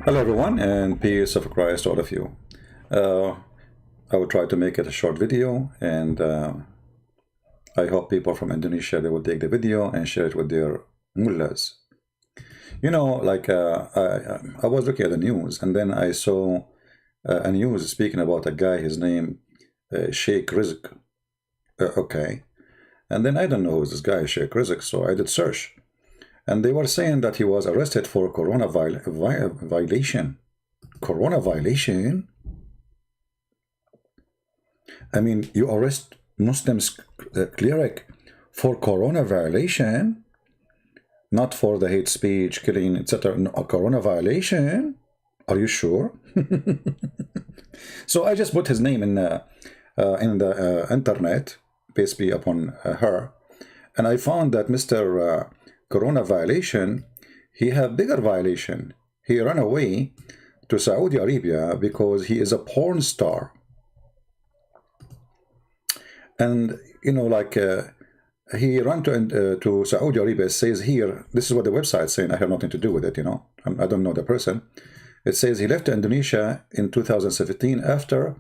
Hello, everyone, and peace of Christ to all of you. I will try to make it a short video, and I hope people from Indonesia, they will take the video and share it with their mullahs. You know, like I was looking at the news, and then I saw a news speaking about a guy, his name Sheikh Rizieq. Okay. And then I don't know who's this guy, Sheikh Rizieq, so I did search. And they were saying that he was arrested for Corona violation. Corona violation? I mean, you arrest Muslims cleric for Corona violation, not for the hate speech, killing, etc. No, Corona violation? Are you sure? So I just put his name in the internet, basically upon her, and I found that Mr. Corona violation, he had bigger violation. He ran away to Saudi Arabia because he is a porn star. And, you know, like he ran to Saudi Arabia. It says here, this is what the website is saying. I have nothing to do with it, you know. I don't know the person. It says he left Indonesia in 2017 after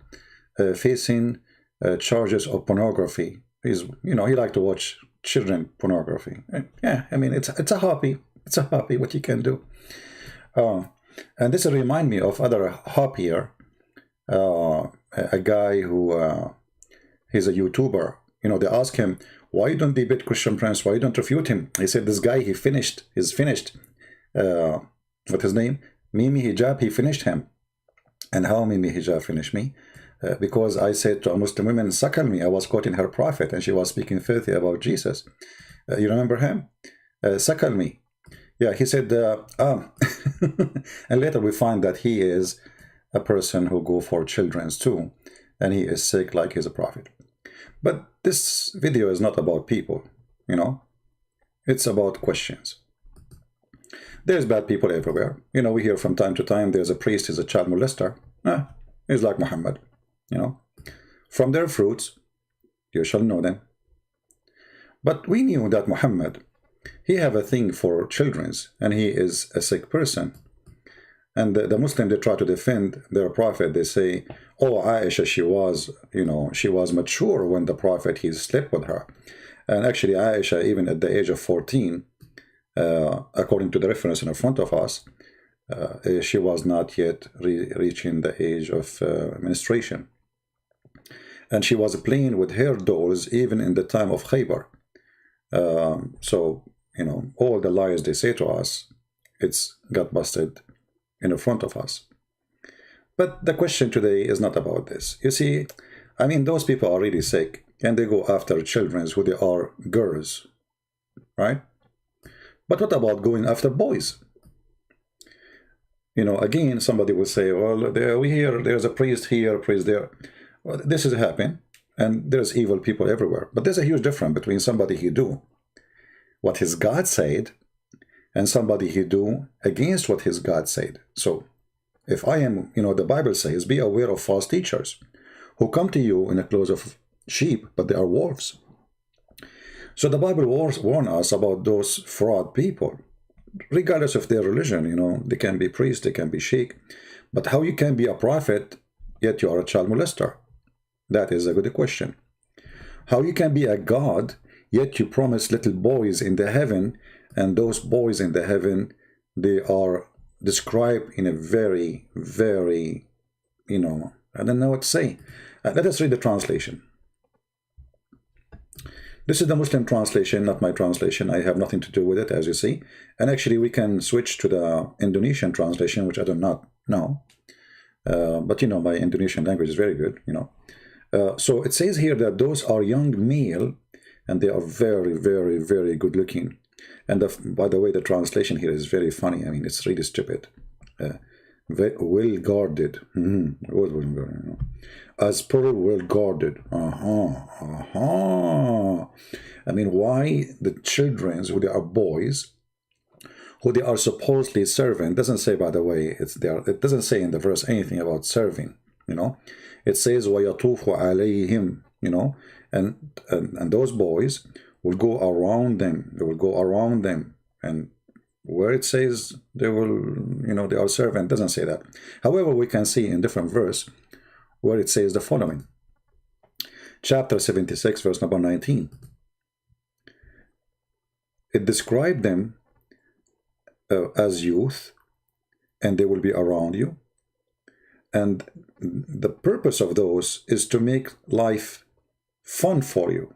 facing charges of pornography. He's, you know, he liked to watch children pornography. Yeah, I mean, it's a hobby. It's a hobby, what you can do. And this remind me of other hobbier. A guy who he's a YouTuber. You know, they ask him, why don't they beat Christian Prince? Why don't refute him? He said, this guy, he's finished. What's his name? Mimi Hijab, he finished him. And how Mimi Hijab finished me? Because I said to a Muslim woman, suckle me. I was quoting her prophet, and she was speaking filthy about Jesus. You remember him? Suckle me. Yeah, he said, and later we find that he is a person who go for children's too, and he is sick like he's a prophet. But this video is not about people, you know. It's about questions. There's bad people everywhere. You know, we hear from time to time there's a priest, he's a child molester. He's like Muhammad. You know, from their fruits you shall know them. But we knew that Muhammad, he have a thing for children's, and he is a sick person. And the Muslim, they try to defend their prophet. They say, oh, Aisha, she was, you know, she was mature when the prophet, he slept with her. And actually Aisha, even at the age of 14, according to the reference in front of us, she was not yet reaching the age of menstruation. And she was playing with her dolls even in the time of Khaybar. So, you know, all the lies they say to us, it's got busted in front of us. But the question today is not about this. You see, I mean, those people are really sick, and they go after children who they are girls, right? But what about going after boys? You know, again, somebody will say, well, we hear there's a priest here, a priest there. Well, this is happening, and there's evil people everywhere. But there's a huge difference between somebody who do what his God said and somebody who do against what his God said. So if I am, you know, the Bible says, be aware of false teachers who come to you in the clothes of sheep, but they are wolves. So the Bible warns us about those fraud people, regardless of their religion. You know, they can be priests, they can be sheikh, but how you can be a prophet yet you are a child molester? That is a good question. How you can be a God yet you promise little boys in the heaven, and those boys in the heaven, they are described in a very, very, you know, I don't know what to say. Let us read the translation. This is the Muslim translation, not my translation. I have nothing to do with it, as you see. And actually, we can switch to the Indonesian translation, which I do not know. But, you know, my Indonesian language is very good, you know. So it says here that those are young male, and they are very, very, very good looking. And by the way, the translation here is very funny. I mean, it's really stupid. Well guarded. As pearl well guarded. I mean, why the children who they are boys, who they are supposedly serving, doesn't say, by the way, it doesn't say in the verse anything about serving, you know. It says وَيَطُوفُ عَلَيْهِمْ, you know, and those boys will go around them. They will go around them and where it says they will, you know, they are servant. Doesn't say that. However, we can see in different verse where it says the following. Chapter 76, verse number 19. It described them as youth, and they will be around you. And the purpose of those is to make life fun for you.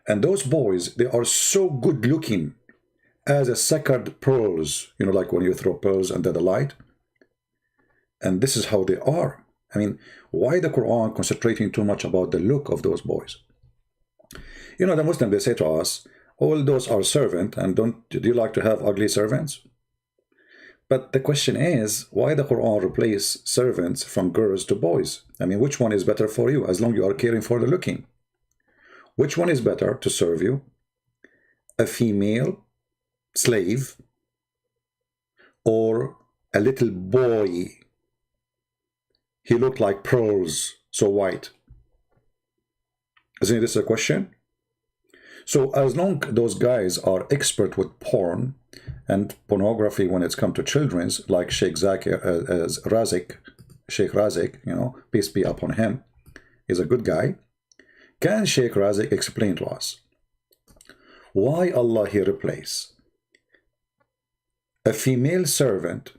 And those boys, they are so good looking as a sacred pearls, you know, like when you throw pearls under the light. And this is how they are. I mean, why the Quran concentrating too much about the look of those boys? You know, the Muslims, they say to us, all those are servant, and do you like to have ugly servants? But the question is, why the Quran replace servants from girls to boys? I mean, which one is better for you, as long as you are caring for the looking? Which one is better to serve you? A female slave or a little boy? He looked like pearls, so white. Isn't this a question? So as long as those guys are expert with porn and pornography when it's come to children's, like Sheikh Rizieq, you know, peace be upon him, is a good guy. Can Sheikh Rizieq explain to us why Allah here replace a female servant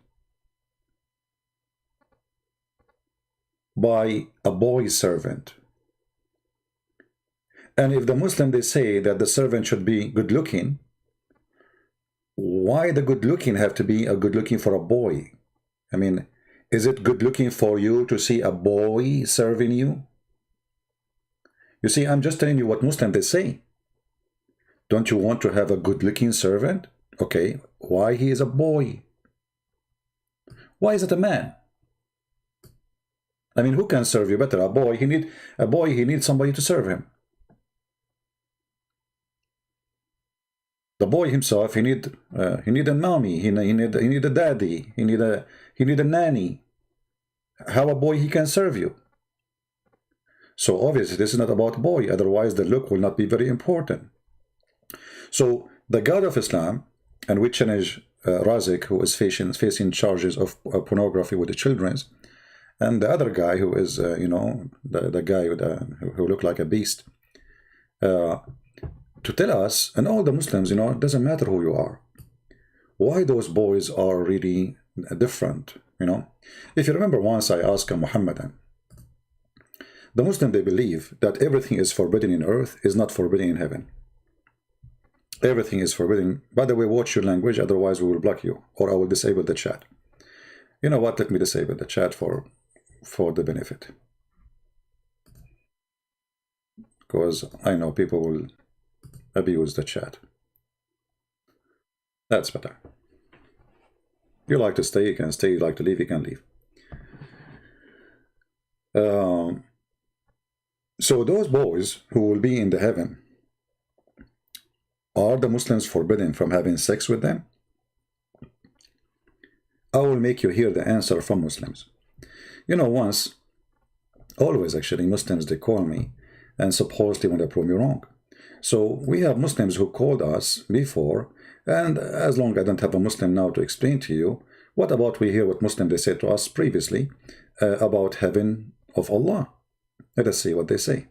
by a boy servant? And if the Muslim, they say that the servant should be good looking, why the good looking have to be a good looking for a boy? I mean, is it good looking for you to see a boy serving you? You see, I'm just telling you what Muslims they say. Don't you want to have a good looking servant? Okay, why he is a boy? Why is it a man? I mean, who can serve you better? A boy, he needs somebody to serve him. The boy himself, he need a mommy, he need a daddy, he need a nanny. How a boy he can serve you? So obviously this is not about boy, otherwise the look will not be very important. So the God of Islam, and we challenge Rizieq, who is facing charges of pornography with the children's, and the other guy who is, you know, the guy who looked like a beast, to tell us, and all the Muslims, you know, it doesn't matter who you are, why those boys are really different, you know. If you remember, once I asked a Muhammadan, the Muslim, they believe that everything is forbidden in earth is not forbidden in heaven. Everything is forbidden. By the way, watch your language, otherwise we will block you, or I will disable the chat. You know what, let me disable the chat for the benefit, because I know people will abuse the chat. That's better. You like to stay, you can stay. You like to leave, you can leave. So those boys who will be in the heaven, are the Muslims forbidden from having sex with them? I will make you hear the answer from Muslims. You know, always actually, Muslims, they call me and supposedly want to prove me wrong. So we have Muslims who called us before, and as long as I don't have a Muslim now to explain to you, what about we hear what Muslim they said to us previously about heaven of Allah? Let us see what they say.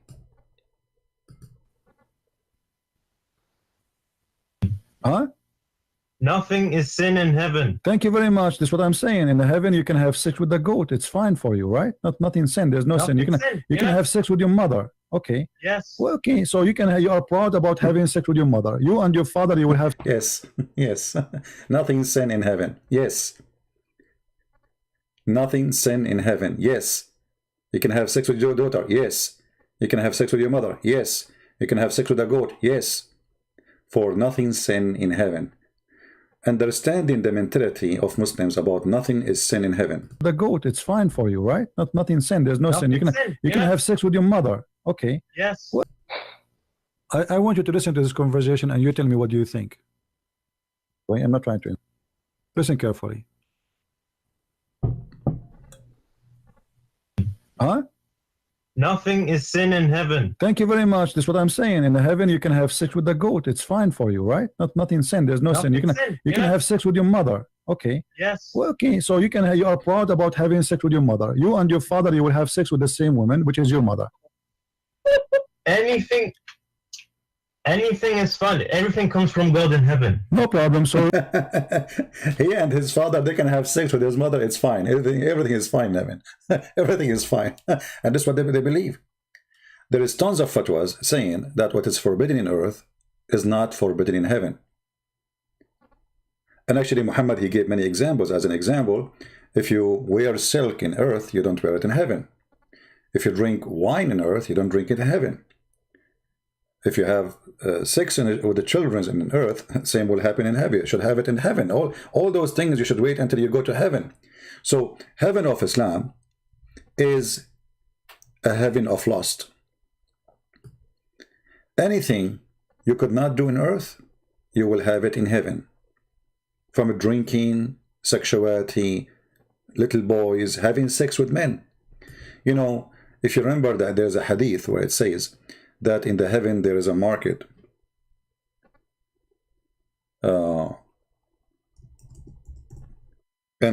Huh? Nothing is sin in heaven. Thank you very much. That's what I'm saying. In the heaven, you can have sex with the goat. It's fine for you, right? Nothing sin. There's no sin. You can have sex with your mother. Okay. Yes. Well, okay. So you are proud about having sex with your mother. You and your father, you will have. Yes. Yes. Nothing sin in heaven. Yes. Nothing sin in heaven. Yes. You can have sex with your daughter. Yes. You can have sex with your mother. Yes. You can have sex with a goat. Yes. For nothing sin in heaven. Understanding the mentality of Muslims about nothing is sin in heaven. The goat, it's fine for you, right? Nothing sin. There's no sin. You can have sex with your mother. Okay. Yes. Well, I want you to listen to this conversation and you tell me what do you think. Wait, I'm not trying to. Listen carefully. Huh? Nothing is sin in heaven. Thank you very much. That's what I'm saying. In the heaven, you can have sex with the goat. It's fine for you, right? Nothing sin. There's no sin. You can have sex with your mother. Okay. Yes. Well, okay. So you are proud about having sex with your mother. You and your father, you will have sex with the same woman, which is your mother. Anything is fun. Everything comes from God in heaven. No problem. So he and his father, they can have sex with his mother. It's fine. Everything is fine, Nevin. Everything is fine. And that's what they believe. There is tons of fatwas saying that what is forbidden in earth is not forbidden in heaven. And actually, Muhammad, he gave many examples. As an example, if you wear silk in earth, you don't wear it in heaven. If you drink wine in earth, you don't drink it in heaven. If you have sex with the children in earth, same will happen in heaven. You should have it in heaven. All those things you should wait until you go to heaven. So heaven of Islam is a heaven of lust. Anything you could not do in earth, you will have it in heaven. From drinking, sexuality, little boys having sex with men. You know, if you remember that there's a hadith where it says that in the heaven there is a market. And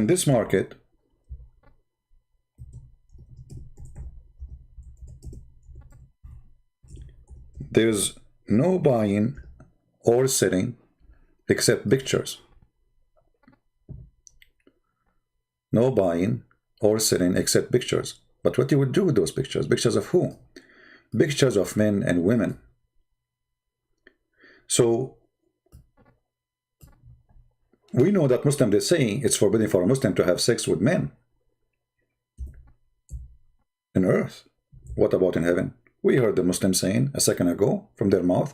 this market there's no buying or selling except pictures. No buying or selling except pictures. But what you would do with those pictures? Pictures of who? Pictures of men and women. So we know that Muslims, they say it's forbidden for a Muslim to have sex with men in earth. What about in heaven? We heard the Muslims saying a second ago from their mouth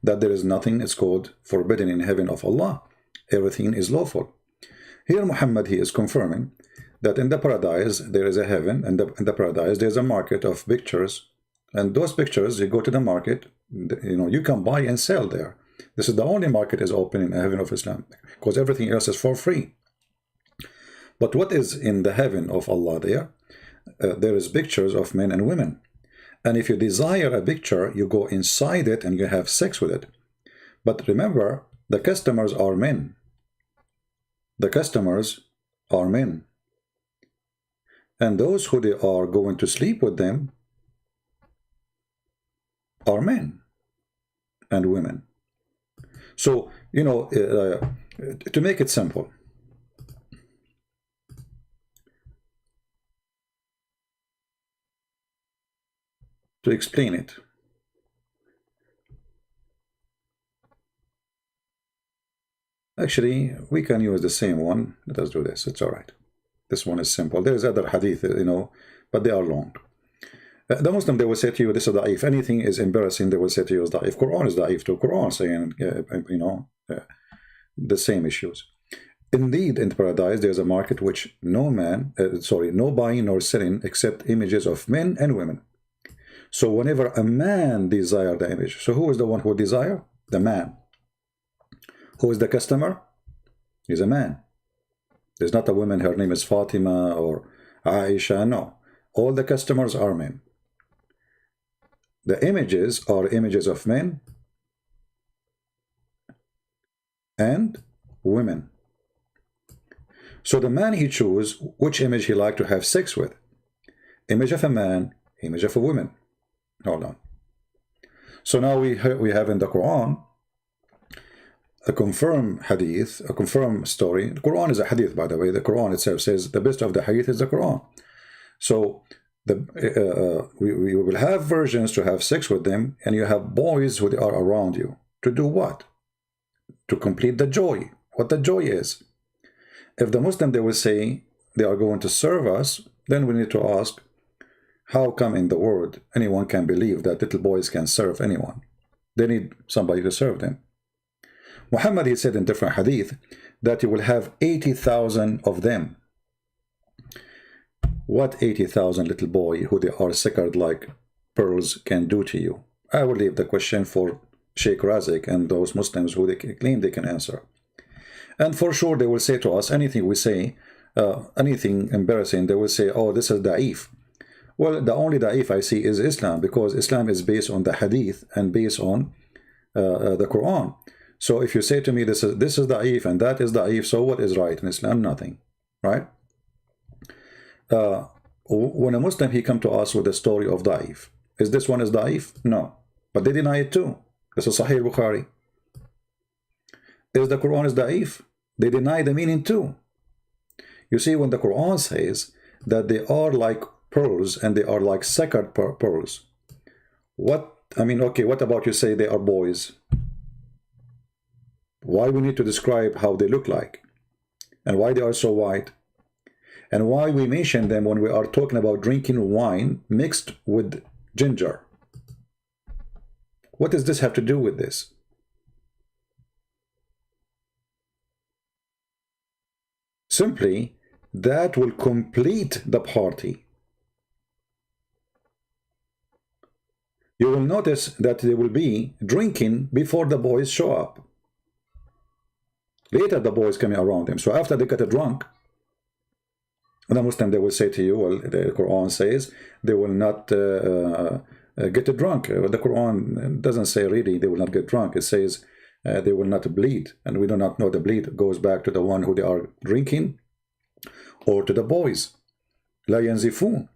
that there is nothing it's called forbidden in heaven of Allah. Everything is lawful. Here Muhammad, he is confirming that in the paradise there is a heaven, and in the paradise there's a market of pictures, and those pictures, you go to the market, you know, you can buy and sell there. This is the only market is open in the heaven of Islam, because everything else is for free. But what is in the heaven of Allah there? There is pictures of men and women. And if you desire a picture, you go inside it and you have sex with it. But remember, the customers are men. The customers are men. And those who they are going to sleep with them are men and women. So, you know, to make it simple, to explain it, actually, we can use the same one. Let us do this. It's all right. This one is simple. There's other hadith, you know, but they are long. The Muslim, they will say to you, this is da'if. Anything is embarrassing, they will say to you is da'if. Quran is da'if too. Quran saying, you know, the same issues. Indeed, in paradise, there's a market which no buying nor selling except images of men and women. So whenever a man desires the image, so who is the one who desire? The man. Who is the customer? He's a man. There's not a woman, her name is Fatima or Aisha, no. All the customers are men. The images are images of men and women. So the man, he chooses which image he like to have sex with. Image of a man, image of a woman. Hold on. So now we have in the Quran a confirmed hadith, a confirmed story. The Quran is a hadith, by the way. The Quran itself says the best of the hadith is the Quran. So we will have virgins to have sex with them, and you have boys who are around you. To do what? To complete the joy. What the joy is. If the Muslim, they will say they are going to serve us, then we need to ask, how come in the world anyone can believe that little boys can serve anyone? They need somebody to serve them. Muhammad, he said in different hadith that you will have 80,000 of them. What 80,000 little boy who they are sacred like pearls can do to you? I will leave the question for Sheikh Rizieq and those Muslims who they claim they can answer. And for sure they will say to us, anything we say, anything embarrassing, they will say, oh, this is da'if. Well, the only da'if I see is Islam, because Islam is based on the hadith and based on the Quran. So if you say to me this is da'if and that is da'if, so what is right in Islam? Nothing, right? When a Muslim, he come to us with the story of da'if. Is this one is da'if? No. But they deny it too. This is Sahih Bukhari. Is the Quran is da'if? They deny the meaning too. You see, when the Quran says that they are like pearls and they are like sacred pearls, what, I mean, okay, what about you say they are boys? Why we need to describe how they look like and why they are so white, and why we mention them when we are talking about drinking wine mixed with ginger? What does this have to do with this? Simply, that will complete the party. You will notice that they will be drinking before the boys show up. Later, the boys coming around them. So after they get drunk, the Muslim, they will say to you, well, the Quran says they will not get drunk. The Quran doesn't say really they will not get drunk. It says they will not bleed. And we do not know the bleed goes back to the one who they are drinking or to the boys. La yanzifun.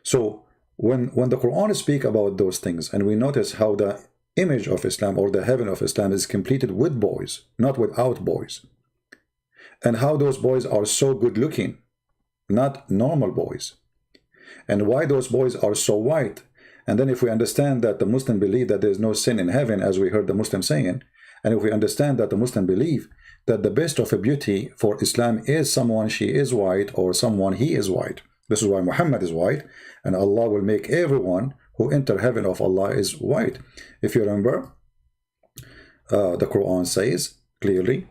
So when the Quran speaks about those things, and we notice how the image of Islam or the heaven of Islam is completed with boys, not without boys, and how those boys are so good looking, not normal boys, and why those boys are so white. And then if we understand that the Muslim believe that there is no sin in heaven, as we heard the Muslim saying, and if we understand that the Muslim believe that the best of a beauty for Islam is someone she is white or someone he is white. This is why Muhammad is white, and Allah will make everyone who enter heaven of Allah is white. If you remember, the Quran says clearly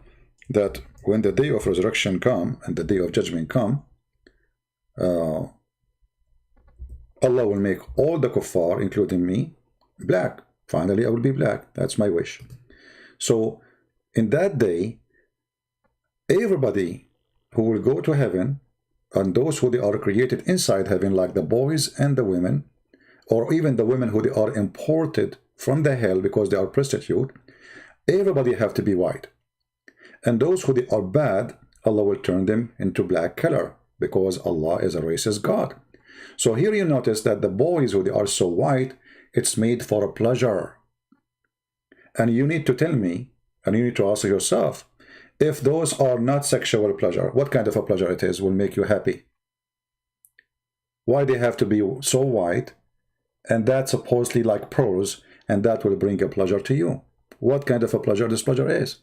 that when the day of resurrection come and the day of judgment come, Allah will make all the kuffar, including me, black. Finally, I will be black. That's my wish. So in that day, everybody who will go to heaven, and those who they are created inside heaven, like the boys and the women, or even the women who they are imported from the hell because they are prostitute, everybody have to be white. And those who they are bad, Allah will turn them into black color, because Allah is a racist God. So here you notice that the boys who they are so white, it's made for a pleasure. And you need to tell me, and you need to ask yourself, if those are not sexual pleasure, what kind of a pleasure it is will make you happy? Why they have to be so white, and that's supposedly like pearls, and that will bring a pleasure to you? What kind of a pleasure this pleasure is?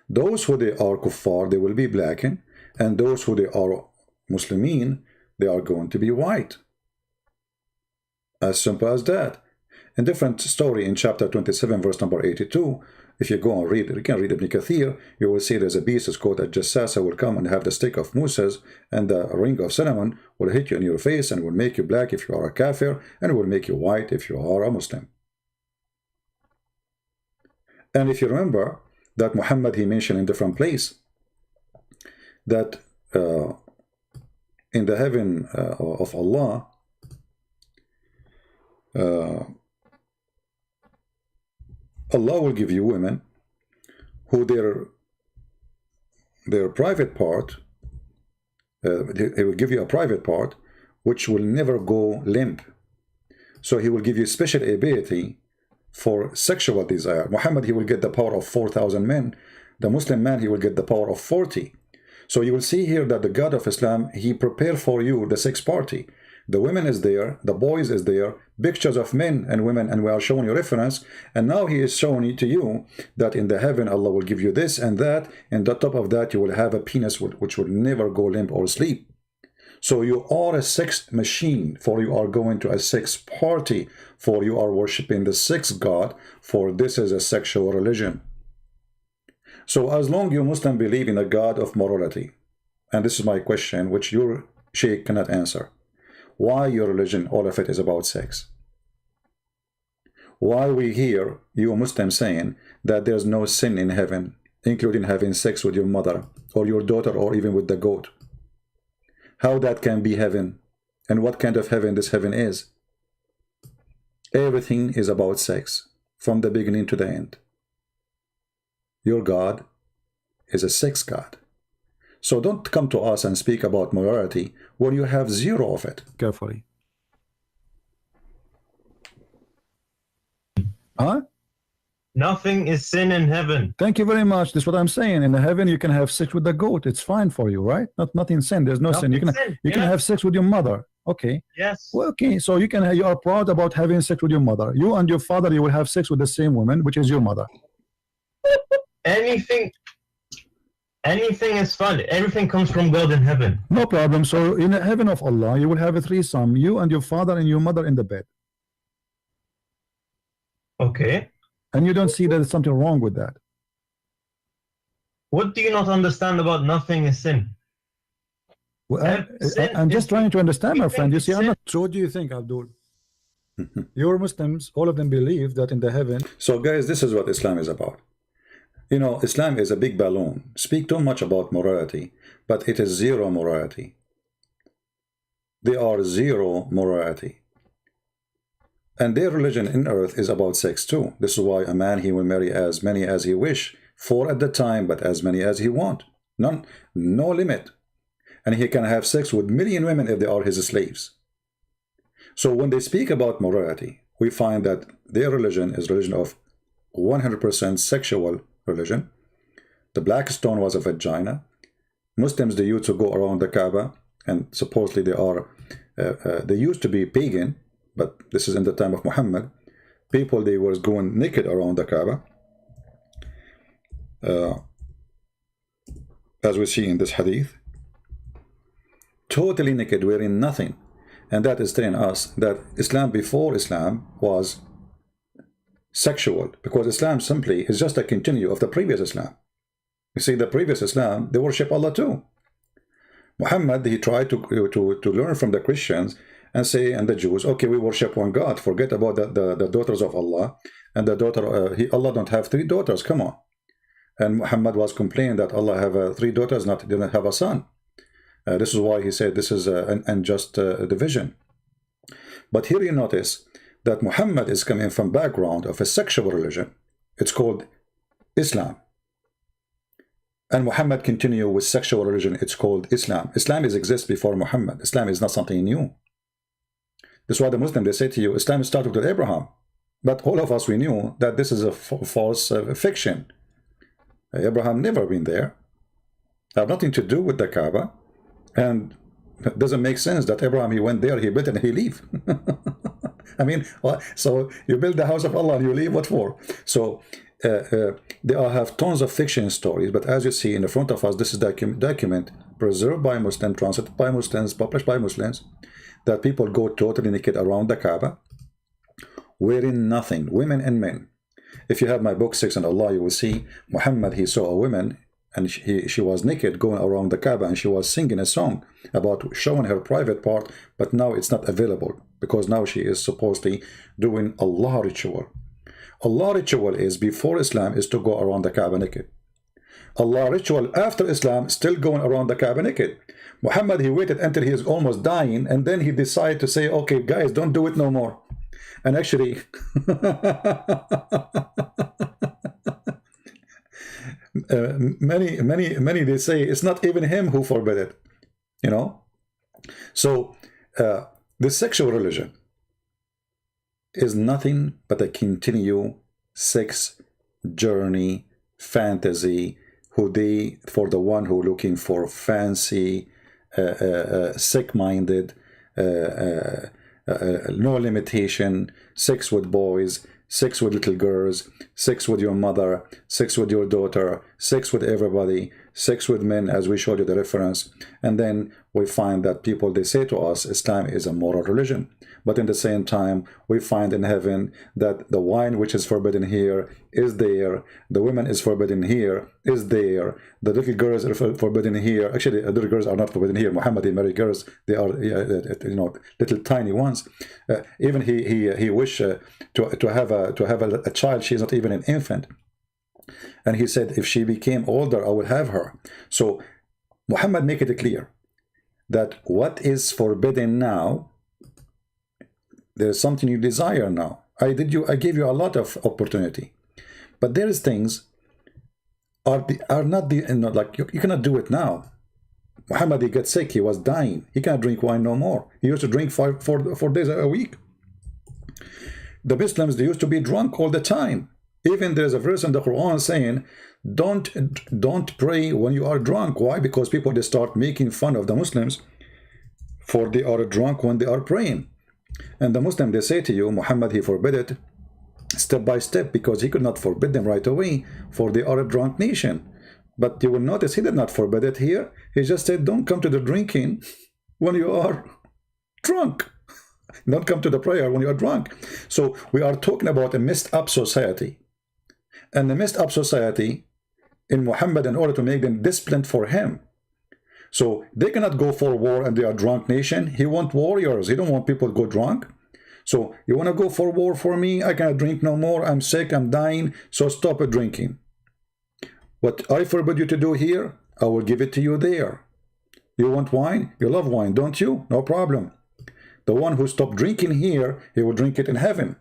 Those who they are kuffar, they will be blackened, and those who they are Muslimin, they are going to be white. As simple as that. A different story in chapter 27, verse number 82. If you go and read, you can read Ibn Kathir, you will see there's a beast, it's called a Jassasa, will come and have the stick of Moses, and the ring of Solomon will hit you in your face and will make you black if you are a kafir, and will make you white if you are a Muslim. And if you remember that Muhammad, he mentioned in different place that in the heaven of Allah, Allah will give you women who their private part, he will give you a private part which will never go limp. So he will give you special ability for sexual desire. Muhammad, he will get the power of 4,000 men. The Muslim man, he will get the power of 40. So you will see here that the God of Islam, he prepared for you the sex party. The women is there, the boys is there, pictures of men and women, and we are showing you reference. And now he is showing it to you that in the heaven, Allah will give you this and that, and on top of that, you will have a penis which will never go limp or sleep. So you are a sex machine, for you are going to a sex party, for you are worshipping the sex God, for this is a sexual religion. So as long you Muslim believe in a God of morality, and this is my question, which your sheikh cannot answer, why your religion, all of it is about sex? Why we hear you Muslims saying that there's no sin in heaven, including having sex with your mother or your daughter or even with the goat? How that can be heaven And what kind of heaven this heaven is? Everything is about sex, from the beginning to the end. Your God is a sex God. So don't come to us and speak about morality when you have zero of it. Carefully. Huh? Nothing is sin in heaven. Thank you very much. That's what I'm saying. In the heaven, you can have sex with the goat. It's fine for you, right? Nothing sin. There's no sin. You can have sex with your mother. Okay. Yes. Well, okay. So you are proud about having sex with your mother. You and your father, you will have sex with the same woman, which is your mother. Anything is fun. Everything comes from God in heaven. No problem. So in the heaven of Allah, you will have a threesome. You and your father and your mother in the bed. Okay. And you don't see that there's something wrong with that. What do you not understand about nothing is sin? Well, I'm just trying to understand, my friend. You see, I'm not. So what do you think, Abdul? Your Muslims, all of them believe that in the heaven. So guys, this is what Islam is about. You know, Islam is a big balloon. Speak too much about morality, but it is zero morality. They are zero morality. And their religion in earth is about sex too. This is why a man, he will marry as many as he wish, 4 at the time, but as many as he want. None, no limit. And he can have sex with 1,000,000 women if they are his slaves. So when they speak about morality, we find that their religion is religion of 100% sexual religion. The black stone was a vagina. Muslims, they used to go around the Kaaba, and supposedly they used to be pagan, but this is in the time of Muhammad. People, they were going naked around the Kaaba, as we see in this hadith, totally naked, wearing nothing. And that is telling us that Islam before Islam was sexual, because Islam simply is just a continue of the previous Islam. You see, the previous Islam, they worship Allah too. Muhammad, he tried to learn from the Christians and say, and the Jews, okay, we worship one God, forget about the daughters of Allah, and the daughter, Allah don't have 3 daughters, come on. And Muhammad was complaining that Allah have 3 daughters, didn't have a son. This is why he said this is an unjust division. But here you notice that Muhammad is coming from background of a sexual religion. It's called Islam. And Muhammad continue with sexual religion. It's called Islam. Islam exists before Muhammad. Islam is not something new. That's why the Muslim, they say to you, Islam started with Abraham. But all of us, we knew that this is a false fiction. Abraham never been there. Have nothing to do with the Kaaba. And it doesn't make sense that Abraham, he went there, he built it, and he leave. I mean, so you build the house of Allah and you leave, what for? So they all have tons of fiction stories, but as you see in the front of us, this is document preserved by Muslims, translated by Muslims, published by Muslims, that people go totally naked around the Kaaba, wearing nothing, women and men. If you have my book 6 on Allah, you will see Muhammad, he saw a woman, and she was naked going around the Kaaba, and she was singing a song about showing her private part, but now it's not available, because now she is supposedly doing Allah ritual. Allah ritual is before Islam is to go around the Kaaba naked. Allah ritual after Islam, still going around the Kaaba naked. Muhammad, he waited until he is almost dying, and then he decided to say, okay, guys, don't do it no more. And actually, many they say it's not even him who forbid it, you know. So the sexual religion is nothing but a continued sex journey, fantasy, for the one who looking for fancy, sick-minded, no limitation, sex with boys, sex with little girls, sex with your mother, sex with your daughter, sex with everybody, sex with men, as we showed you the reference. And then we find that people, they say to us, Islam is a moral religion. But in the same time, we find in heaven that the wine which is forbidden here is there, the women is forbidden here, is there, the little girls are forbidden here. Actually, little girls are not forbidden here. Muhammad, he married girls, they are, you know, little tiny ones. Even he wish to have a child. She is not even an infant. And he said, if she became older, I will have her. So Muhammad make it clear that what is forbidden now, there's something you desire now. I gave you a lot of opportunity, but there is things are not like you cannot do it now. Muhammad, he got sick, he was dying, he cannot drink wine no more. He used to drink 4 days a week. The Muslims, they used to be drunk all the time. Even there's a verse in the Quran saying, don't pray when you are drunk. Why? Because people, they start making fun of the Muslims for they are drunk when they are praying. And the Muslim, they say to you, Muhammad, he forbid it step by step, because he could not forbid them right away, for they are a drunk nation. But you will notice he did not forbid it here. He just said, don't come to the drinking when you are drunk. Don't come to the prayer when you are drunk. So we are talking about a messed up society. And the messed up society in Muhammad, in order to make them disciplined for him. So they cannot go for war and they are a drunk nation. He wants warriors. He don't want people to go drunk. So you want to go for war for me? I cannot drink no more. I'm sick. I'm dying. So stop drinking. What I forbid you to do here, I will give it to you there. You want wine? You love wine, don't you? No problem. The one who stopped drinking here, he will drink it in heaven.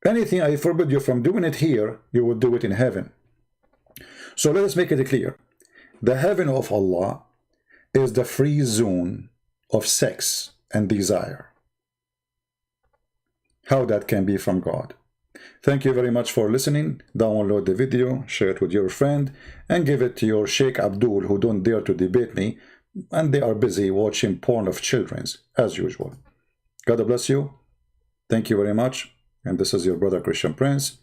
Anything I forbid you from doing it here, you will do it in heaven. So let us make it clear. The heaven of Allah is the free zone of sex and desire. How that can be from God? Thank you very much for listening. Download the video, share it with your friend, and give it to your Sheikh Abdul, who don't dare to debate me, and they are busy watching porn of children's, as usual. God bless you. Thank you very much. And this is your brother Christian Prince,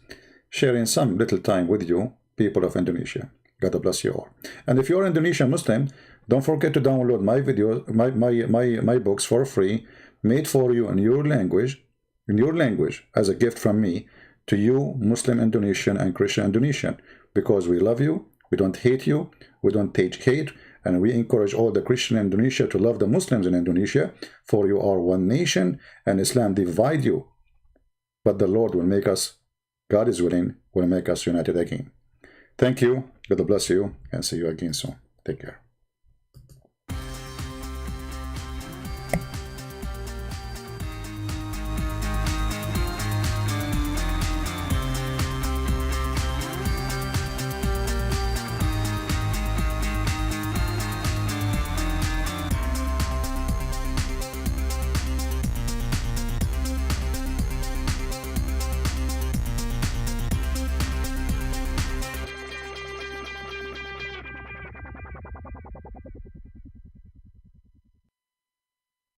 sharing some little time with you, people of Indonesia. God bless you all. And if you're Indonesian Muslim, don't forget to download my videos, my books for free, made for you in your language, as a gift from me to you, Muslim Indonesian and Christian Indonesian, because we love you, we don't hate you, we don't teach hate, and we encourage all the Christian in Indonesia to love the Muslims in Indonesia, for you are one nation, and Islam divide you. But the Lord will make us, God is willing, will make us united again. Thank you, God bless you, and see you again soon. Take care.